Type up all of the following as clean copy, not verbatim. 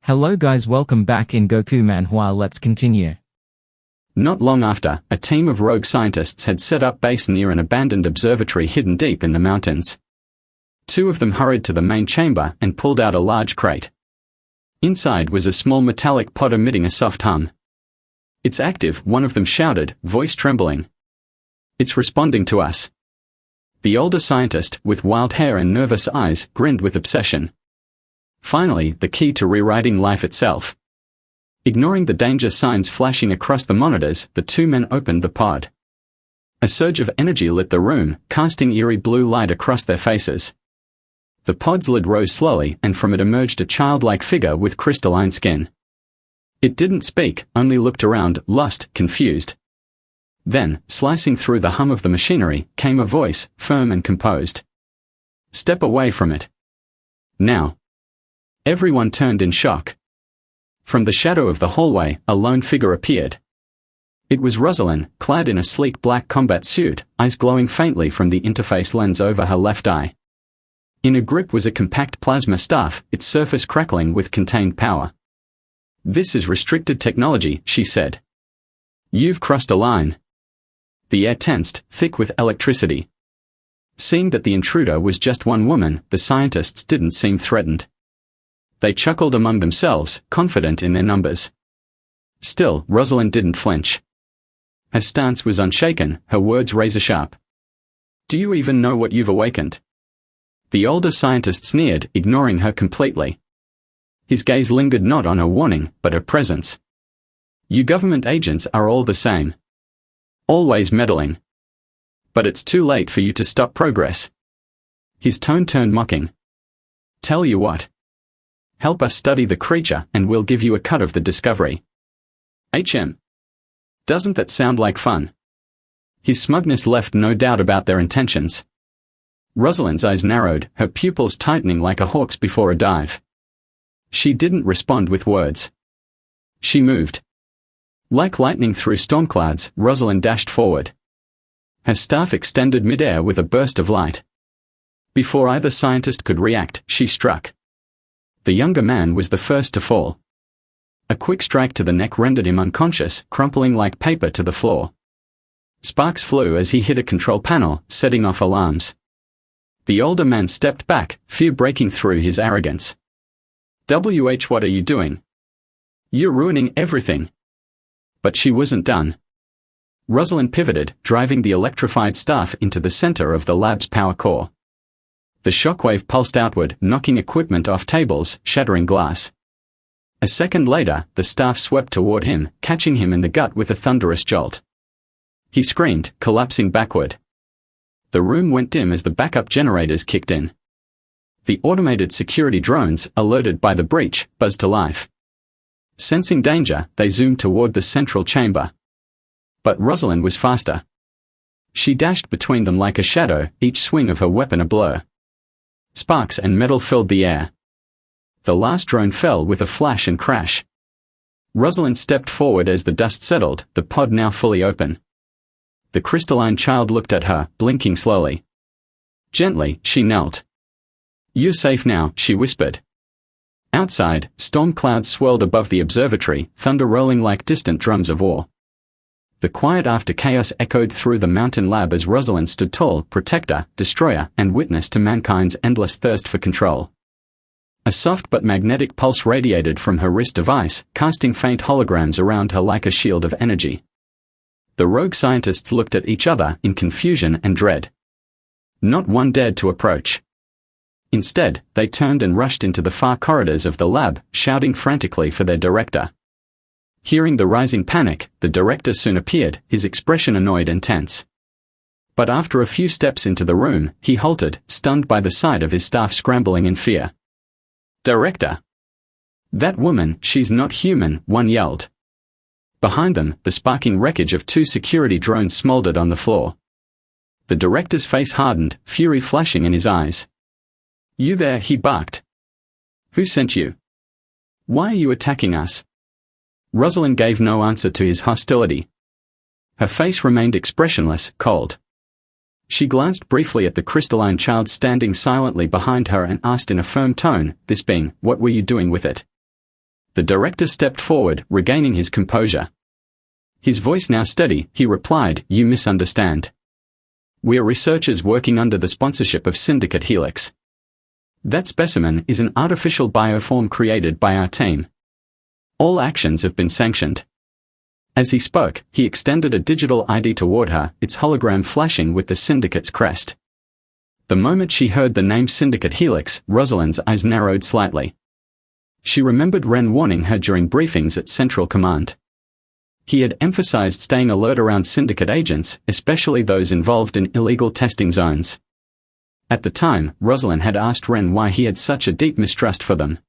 Hello guys, welcome back in Goku Manhwa. Let's continue. Not long after, a team of rogue scientists had set up base near an abandoned observatory hidden deep in the mountains. Two of them hurried to the main chamber and pulled out a large crate. Inside was a small metallic pod emitting a soft hum. "It's active," one of them shouted, voice trembling. "It's responding to us." The older scientist, with wild hair and nervous eyes, grinned with obsession. Finally, the key to rewriting life itself. Ignoring the danger signs flashing across the monitors, the two men opened the pod. A surge of energy lit the room, casting eerie blue light across their faces. The pod's lid rose slowly, and from it emerged a childlike figure with crystalline skin. It didn't speak, only looked around, lost, confused. Then, slicing through the hum of the machinery, came a voice, firm and composed. "Step away from it. Now." Everyone turned in shock. From the shadow of the hallway, a lone figure appeared. It was Rosalind, clad in a sleek black combat suit, eyes glowing faintly from the interface lens over her left eye. In her grip was a compact plasma staff, its surface crackling with contained power. "This is restricted technology," she said. "You've crossed a line." The air tensed, thick with electricity. Seeing that the intruder was just one woman, the scientists didn't seem threatened. They chuckled among themselves, confident in their numbers. Still, Rosalind didn't flinch. Her stance was unshaken, her words razor-sharp. "Do you even know what you've awakened?" The older scientist sneered, ignoring her completely. His gaze lingered not on her warning, but her presence. "You government agents are all the same. Always meddling. But it's too late for you to stop progress." His tone turned mocking. "Tell you what. Help us study the creature and we'll give you a cut of the discovery." Doesn't that sound like fun?" His smugness left no doubt about their intentions. Rosalind's eyes narrowed, her pupils tightening like a hawk's before a dive. She didn't respond with words. She moved. Like lightning through storm clouds, Rosalind dashed forward. Her staff extended mid-air with a burst of light. Before either scientist could react, she struck. The younger man was the first to fall. A quick strike to the neck rendered him unconscious, crumpling like paper to the floor. Sparks flew as he hit a control panel, setting off alarms. The older man stepped back, fear breaking through his arrogance. What are you doing? You're ruining everything." But she wasn't done. Rosalind pivoted, driving the electrified staff into the center of the lab's power core. The shockwave pulsed outward, knocking equipment off tables, shattering glass. A second later, the staff swept toward him, catching him in the gut with a thunderous jolt. He screamed, collapsing backward. The room went dim as the backup generators kicked in. The automated security drones, alerted by the breach, buzzed to life. Sensing danger, they zoomed toward the central chamber. But Rosalind was faster. She dashed between them like a shadow, each swing of her weapon a blur. Sparks and metal filled the air. The last drone fell with a flash and crash. Rosalind stepped forward as the dust settled, the pod now fully open. The crystalline child looked at her, blinking slowly. Gently, she knelt. "You're safe now," she whispered. Outside, storm clouds swirled above the observatory, thunder rolling like distant drums of war. The quiet after chaos echoed through the mountain lab as Rosalind stood tall, protector, destroyer, and witness to mankind's endless thirst for control. A soft but magnetic pulse radiated from her wrist device, casting faint holograms around her like a shield of energy. The rogue scientists looked at each other in confusion and dread. Not one dared to approach. Instead, they turned and rushed into the far corridors of the lab, shouting frantically for their director. Hearing the rising panic, the director soon appeared, his expression annoyed and tense. But after a few steps into the room, he halted, stunned by the sight of his staff scrambling in fear. "Director! That woman, she's not human," one yelled. Behind them, the sparking wreckage of two security drones smoldered on the floor. The director's face hardened, fury flashing in his eyes. "You there," he barked. "Who sent you? Why are you attacking us?" Rosalind gave no answer to his hostility. Her face remained expressionless, cold. She glanced briefly at the crystalline child standing silently behind her and asked in a firm tone, "This being, what were you doing with it?" The director stepped forward, regaining his composure. His voice now steady, he replied, "You misunderstand. We're researchers working under the sponsorship of Syndicate Helix. That specimen is an artificial bioform created by our team. All actions have been sanctioned." As he spoke, he extended a digital ID toward her, its hologram flashing with the Syndicate's crest. The moment she heard the name Syndicate Helix, Rosalind's eyes narrowed slightly. She remembered Ren warning her during briefings at Central Command. He had emphasized staying alert around Syndicate agents, especially those involved in illegal testing zones. At the time, Rosalind had asked Ren why he had such a deep mistrust for them.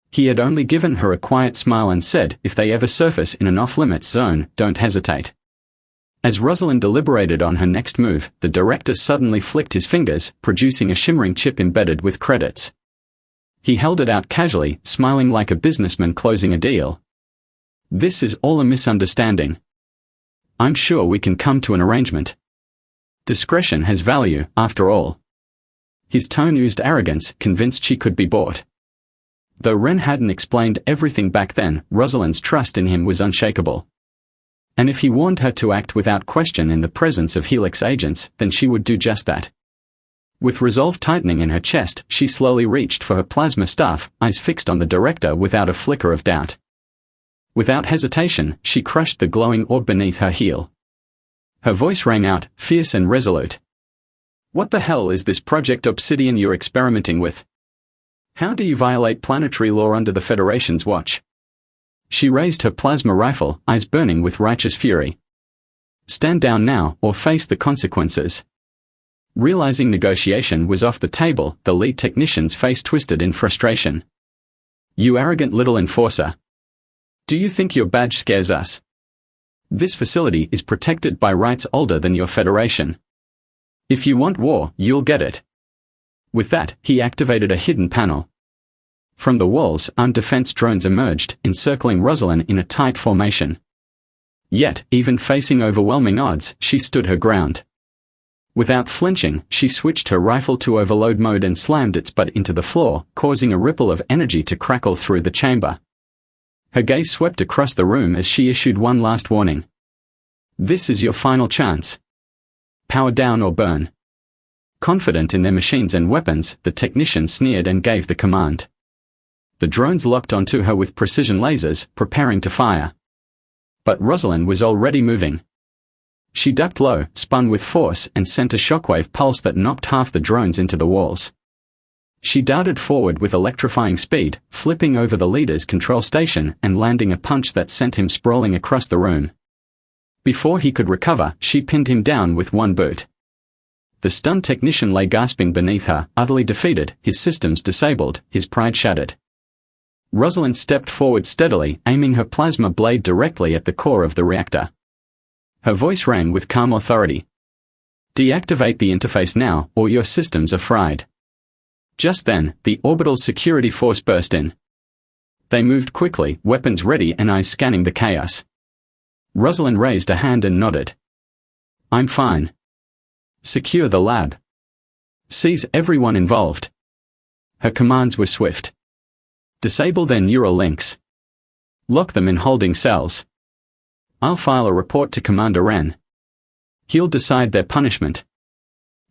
He had only given her a quiet smile and said, "If they ever surface in an off-limits zone, don't hesitate." As Rosalind deliberated on her next move, the director suddenly flicked his fingers, producing a shimmering chip embedded with credits. He held it out casually, smiling like a businessman closing a deal. "This is all a misunderstanding. I'm sure we can come to an arrangement. Discretion has value, after all." His tone oozed arrogance, convinced she could be bought. Though Ren hadn't explained everything back then, Rosalind's trust in him was unshakable. And if he warned her to act without question in the presence of Helix agents, then she would do just that. With resolve tightening in her chest, she slowly reached for her plasma staff, eyes fixed on the director without a flicker of doubt. Without hesitation, she crushed the glowing orb beneath her heel. Her voice rang out, fierce and resolute. "What the hell is this Project Obsidian you're experimenting with? How do you violate planetary law under the Federation's watch?" She raised her plasma rifle, eyes burning with righteous fury. "Stand down now, or face the consequences." Realizing negotiation was off the table, the lead technician's face twisted in frustration. "You arrogant little enforcer. Do you think your badge scares us? This facility is protected by rights older than your Federation. If you want war, you'll get it." With that, he activated a hidden panel. From the walls, armed defense drones emerged, encircling Rosalind in a tight formation. Yet, even facing overwhelming odds, she stood her ground. Without flinching, she switched her rifle to overload mode and slammed its butt into the floor, causing a ripple of energy to crackle through the chamber. Her gaze swept across the room as she issued one last warning. "This is your final chance. Power down or burn." Confident in their machines and weapons, the technician sneered and gave the command. The drones locked onto her with precision lasers, preparing to fire. But Rosalind was already moving. She ducked low, spun with force, and sent a shockwave pulse that knocked half the drones into the walls. She darted forward with electrifying speed, flipping over the leader's control station and landing a punch that sent him sprawling across the room. Before he could recover, she pinned him down with one boot. The stunned technician lay gasping beneath her, utterly defeated, his systems disabled, his pride shattered. Rosalind stepped forward steadily, aiming her plasma blade directly at the core of the reactor. Her voice rang with calm authority. "Deactivate the interface now, or your systems are fried." Just then, the orbital security force burst in. They moved quickly, weapons ready and eyes scanning the chaos. Rosalind raised a hand and nodded. "I'm fine. Secure the lab. Seize everyone involved." Her commands were swift. "Disable their neural links. Lock them in holding cells. I'll file a report to Commander Ren. He'll decide their punishment."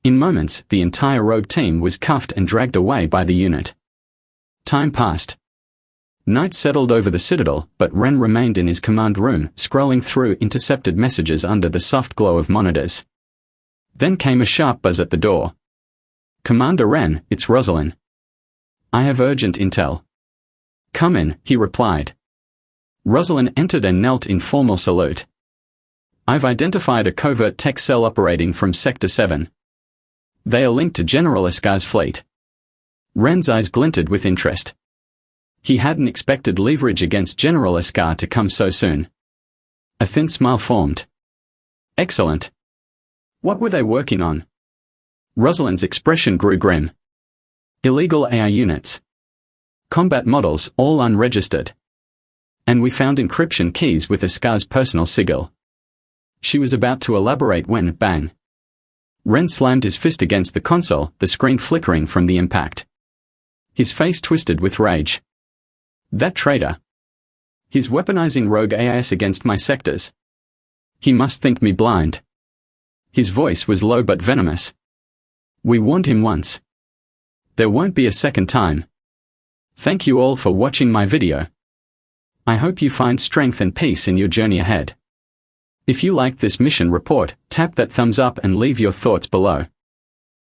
In moments, the entire rogue team was cuffed and dragged away by the unit. Time passed. Night settled over the Citadel, but Ren remained in his command room, scrolling through intercepted messages under the soft glow of monitors. Then came a sharp buzz at the door. "Commander Ren, it's Rosalind. I have urgent intel." "Come in," he replied. Rosalind entered and knelt in formal salute. "I've identified a covert tech cell operating from Sector 7. They are linked to General Escar's fleet." Ren's eyes glinted with interest. He hadn't expected leverage against General Escar to come so soon. A thin smile formed. "Excellent. What were they working on?" Rosalind's expression grew grim. "Illegal AI units. Combat models, all unregistered. And we found encryption keys with Escar's personal sigil." She was about to elaborate when, bang. Ren slammed his fist against the console, the screen flickering from the impact. His face twisted with rage. "That traitor. He's weaponizing rogue AIS against my sectors. He must think me blind. His voice was low but venomous. We warned him once. There won't be a second time. Thank you all for watching my video. I hope you find strength and peace in your journey ahead. If you liked this mission report, tap that thumbs up and leave your thoughts below.